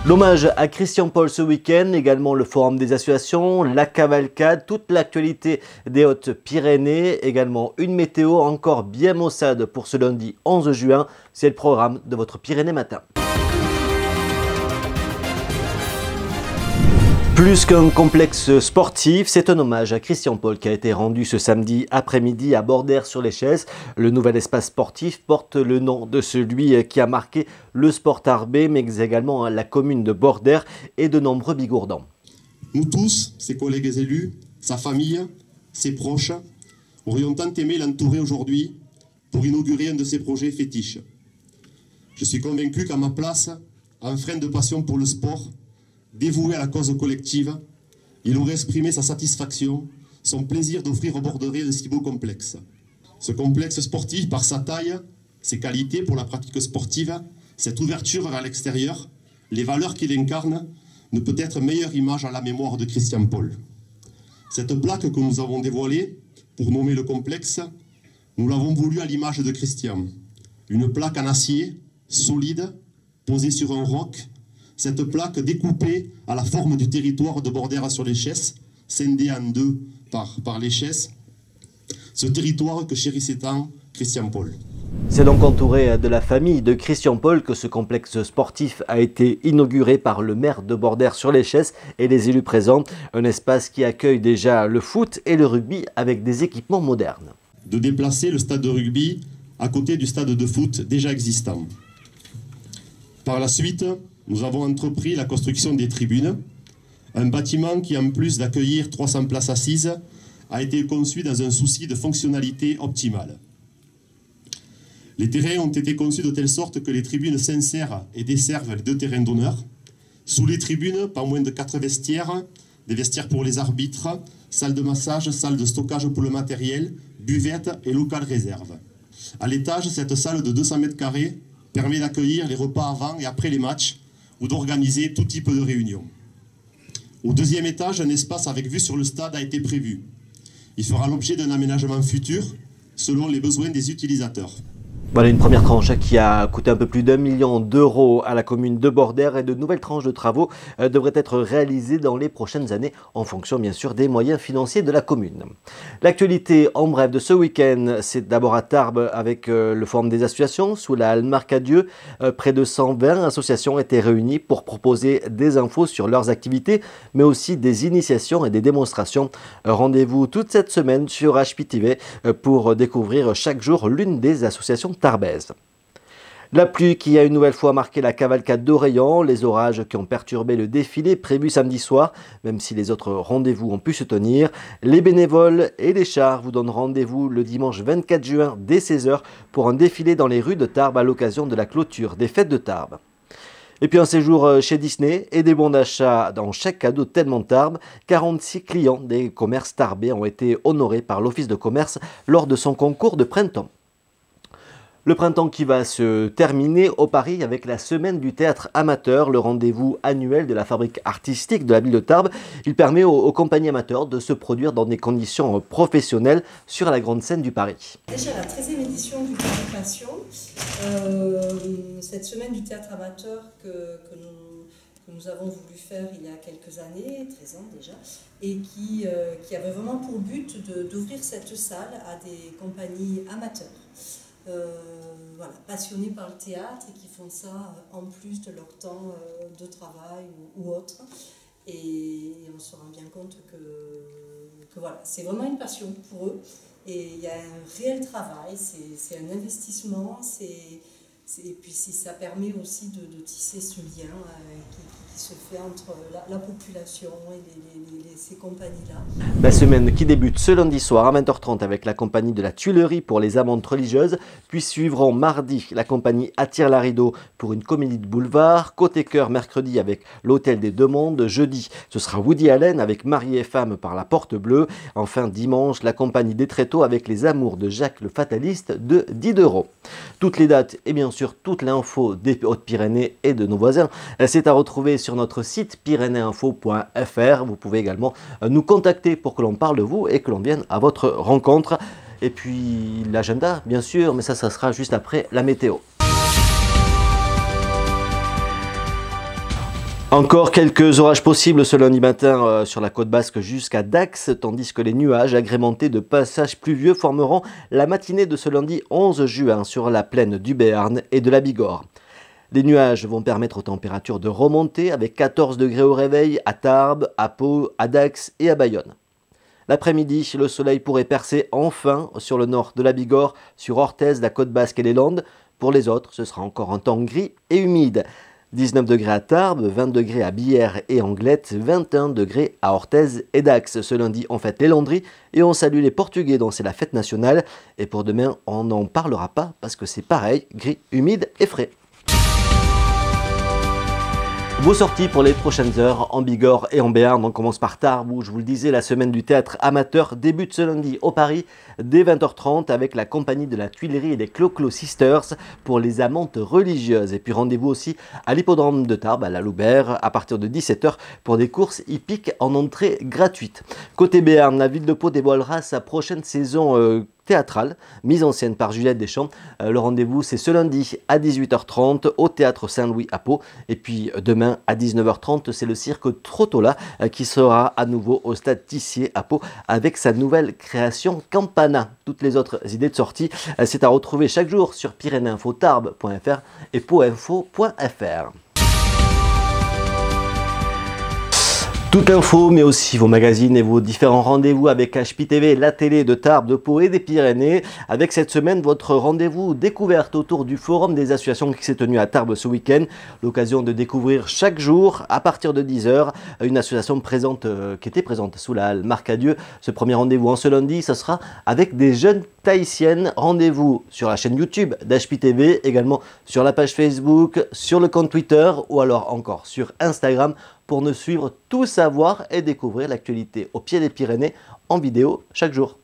L'hommage à Christian Paul ce week-end, également le forum des associations, la cavalcade, toute l'actualité des Hautes-Pyrénées, également une météo encore bien maussade pour ce lundi 11 juin. C'est le programme de votre Pyrénées Matin. Plus qu'un complexe sportif, c'est un hommage à Christian Paul qui a été rendu ce samedi après-midi à Bordère-sur-l'Échesse. Le nouvel espace sportif porte le nom de celui qui a marqué le sport tarbais, mais également la commune de Bordère et de nombreux bigourdans. Nous tous, ses collègues élus, sa famille, ses proches, aurions tant aimé l'entourer aujourd'hui pour inaugurer un de ses projets fétiches. Je suis convaincu qu'à ma place, empreint de passion pour le sport, dévoué à la cause collective, il aurait exprimé sa satisfaction, son plaisir d'offrir aux Bordelais un si beau complexe. Ce complexe sportif, par sa taille, ses qualités pour la pratique sportive, cette ouverture vers l'extérieur, les valeurs qu'il incarne, ne peut être meilleure image à la mémoire de Christian Paul. Cette plaque que nous avons dévoilée, pour nommer le complexe, nous l'avons voulu à l'image de Christian. Une plaque en acier, solide, posée sur un roc. Cette plaque découpée à la forme du territoire de Bordère-sur-l'Échesse, scindé en deux par l'Échesse, ce territoire que chérissait tant Christian Paul. C'est donc entouré de la famille de Christian Paul que ce complexe sportif a été inauguré par le maire de Bordère-sur-l'Échesse et les élus présents. Un espace qui accueille déjà le foot et le rugby avec des équipements modernes. De déplacer le stade de rugby à côté du stade de foot déjà existant. Par la suite, nous avons entrepris la construction des tribunes, un bâtiment qui, en plus d'accueillir 300 places assises, a été conçu dans un souci de fonctionnalité optimale. Les terrains ont été conçus de telle sorte que les tribunes s'insèrent et desservent les deux terrains d'honneur. Sous les tribunes, pas moins de 4 vestiaires, des vestiaires pour les arbitres, salle de massage, salle de stockage pour le matériel, buvette et local réserve. À l'étage, cette salle de 200 mètres carrés permet d'accueillir les repas avant et après les matchs, ou d'organiser tout type de réunion. Au deuxième étage, un espace avec vue sur le stade a été prévu. Il fera l'objet d'un aménagement futur selon les besoins des utilisateurs. Voilà une première tranche qui a coûté un peu plus d'1 million d'euros à la commune de Bordère et de nouvelles tranches de travaux devraient être réalisées dans les prochaines années en fonction bien sûr des moyens financiers de la commune. L'actualité en bref de ce week-end, c'est d'abord à Tarbes avec le forum des associations sous la halle Marcadieu. Près de 120 associations étaient réunies pour proposer des infos sur leurs activités mais aussi des initiations et des démonstrations. Rendez-vous toute cette semaine sur HPTV pour découvrir chaque jour l'une des associations tarbaises. La pluie qui a une nouvelle fois marqué la cavalcade d'Oreillan, les orages qui ont perturbé le défilé prévu samedi soir, même si les autres rendez-vous ont pu se tenir. Les bénévoles et les chars vous donnent rendez-vous le dimanche 24 juin dès 16 h pour un défilé dans les rues de Tarbes à l'occasion de la clôture des fêtes de Tarbes. Et puis un séjour chez Disney et des bons d'achat dans chaque cadeau tellement Tarbes. 46 clients des commerces tarbais ont été honorés par l'Office de commerce lors de son concours de printemps. Le printemps qui va se terminer au Paris avec la semaine du théâtre amateur, le rendez-vous annuel de la fabrique artistique de la ville de Tarbes. Il permet aux compagnies amateurs de se produire dans des conditions professionnelles sur la grande scène du Paris. Déjà la 13e édition du Théâtre Passion, cette semaine du théâtre amateur que nous avons voulu faire il y a quelques années, 13 ans déjà, et qui avait vraiment pour but d'ouvrir cette salle à des compagnies amateurs. Voilà, passionnés par le théâtre et qui font ça en plus de leur temps de travail ou autre. Et on se rend bien compte que voilà, c'est vraiment une passion pour eux. Et il y a un réel travail, c'est un investissement, et puis ça permet aussi de tisser ce lien qui se fait entre la population et ces compagnies-là. La semaine qui débute ce lundi soir à 20 h 30 avec la compagnie de la Tuilerie pour les amantes religieuses, puis suivront mardi la compagnie Attire la Rideau pour une comédie de boulevard, côté cœur mercredi avec l'Hôtel des Deux Mondes, jeudi ce sera Woody Allen avec Marie et Femme par la Porte Bleue, enfin dimanche la compagnie des Tréteaux avec les Amours de Jacques le Fataliste de Diderot. Toutes les dates et bien sûr toute l'info des Hautes-Pyrénées et de nos voisins, c'est à retrouver sur notre site pyrénéinfo.fr. Vous pouvez également nous contacter pour que l'on parle de vous et que l'on vienne à votre rencontre. Et puis l'agenda, bien sûr, mais ça sera juste après la météo. Encore quelques orages possibles ce lundi matin sur la côte basque jusqu'à Dax, tandis que les nuages agrémentés de passages pluvieux formeront la matinée de ce lundi 11 juin sur la plaine du Béarn et de la Bigorre. Les nuages vont permettre aux températures de remonter avec 14 degrés au réveil à Tarbes, à Pau, à Dax et à Bayonne. L'après-midi, le soleil pourrait percer enfin sur le nord de la Bigorre, sur Orthez, la côte basque et les Landes. Pour les autres, ce sera encore un temps gris et humide. 19 degrés à Tarbes, 20 degrés à Billère et Anglette, 21 degrés à Orthez et Dax. Ce lundi, on fête les Landries et on salue les Portugais dont c'est la fête nationale. Et pour demain, on n'en parlera pas parce que c'est pareil, gris, humide et frais. Vos sorties pour les prochaines heures en Bigorre et en Béarn. On commence par Tarbes où, je vous le disais, la semaine du théâtre amateur débute ce lundi au Paris dès 20h30 avec la compagnie de la Tuilerie et des Clo-Clo Sisters pour les amantes religieuses. Et puis rendez-vous aussi à l'hippodrome de Tarbes, à la Loubert, à partir de 17h pour des courses hippiques en entrée gratuite. Côté Béarn, la ville de Pau dévoilera sa prochaine saison théâtrale, mise en scène par Juliette Deschamps. Le rendez-vous, c'est ce lundi à 18h30 au Théâtre Saint-Louis à Pau. Et puis demain à 19h30, c'est le cirque Trottola qui sera à nouveau au stade Tissier à Pau avec sa nouvelle création Campana. Toutes les autres idées de sortie, c'est à retrouver chaque jour sur pyrénéinfo-tarbes.fr et poinfo.fr. Toute l'info, mais aussi vos magazines et vos différents rendez-vous avec HPTV, la télé de Tarbes, de Pau et des Pyrénées. Avec cette semaine, votre rendez-vous découverte autour du Forum des associations qui s'est tenu à Tarbes ce week-end. L'occasion de découvrir chaque jour, à partir de 10h, une association qui était présente sous la halle Marcadieu. Ce premier rendez-vous en ce lundi, ce sera avec des jeunes tahitiennes. Rendez-vous sur la chaîne YouTube d'HPTV, également sur la page Facebook, sur le compte Twitter ou alors encore sur Instagram, pour nous suivre, tout savoir et découvrir l'actualité au pied des Pyrénées en vidéo chaque jour.